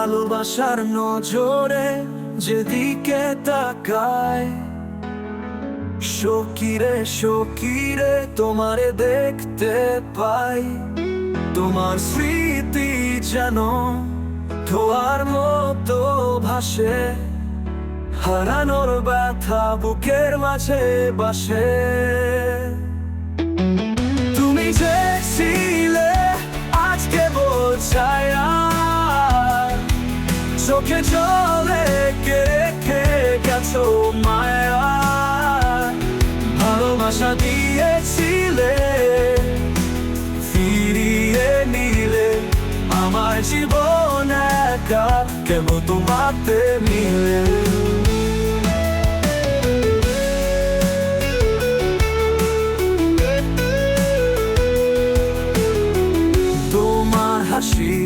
ভালোবাসার নজরে যেদিকে তাকায়, সকিরে সকিরে তোমারে দেখতে পাই। তোমার স্মৃতি যেন ধোয়ার মতো ভাসে, হারানোর ব্যথা বুকের মাঝে বাসে। তুমি যে ছিলে আজকে বোঝায়, চোখে জলে রেখে গেছো মায়া। ভালোবাসা দিয়েছিলে, ফিরিয়ে নিলে আমার জীবন একা কেবল তোমাতে মিলে। তোমার হাসি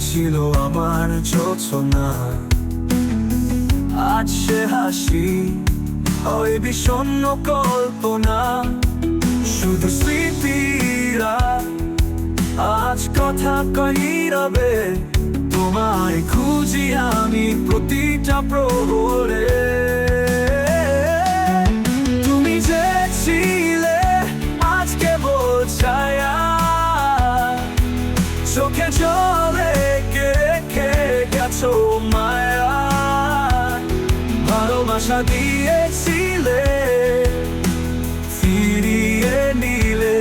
ছিল আমার যোছনা, আজ সে হাসি হয় বিষণ্ণ কল্পনা। শুধু স্মৃতিরা আজ কথা কইরাবে, তোমায় খুঁজি আমি প্রতিটা প্রহরে। তুমি যে ছিলে আজকে বোঝায়, চোখে জলে রেখে গেছো মায়া। ভালোবাসা দিয়েছিলে, ফিরিয়ে নিলে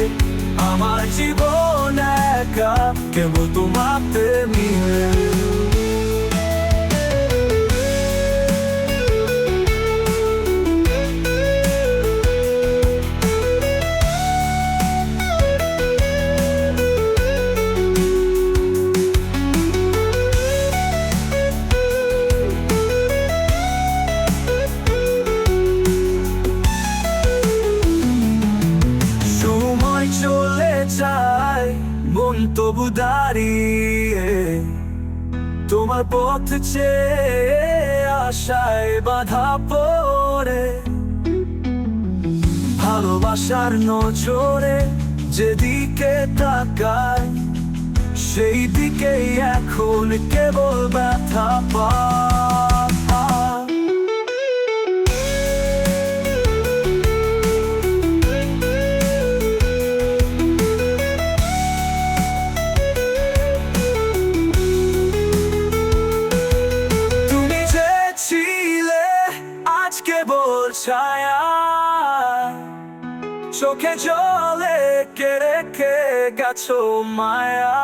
আমার জীবন একা কেবল তোমাতে মিলে। মন তবু দাঁড়িয়ে তোমার পথ চেয়ে আশায় বাধা পড়ে। ভালোবাসার নজরে যেদিকে তাকায়, সেই দিকেই এখন কেবল ব্যথা পায়। ছায়া চোখে জলে রেখে গেছো মায়া।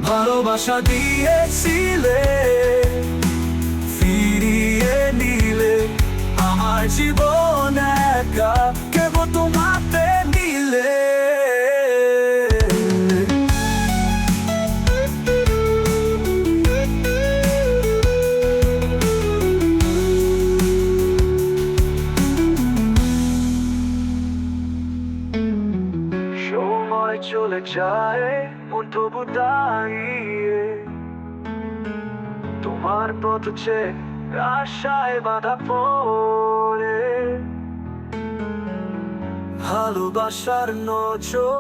ভালোবাসা দিয়েছিলে, ফিরিয়ে নিলে আমার জীবন একা কেবল তোমাতে মিলে। চলে যায় মন তবু দাঁড়িয়ে, তোমার পথ চেয়ে আশায় বাধা পড়ে। ভালোবাসার নজর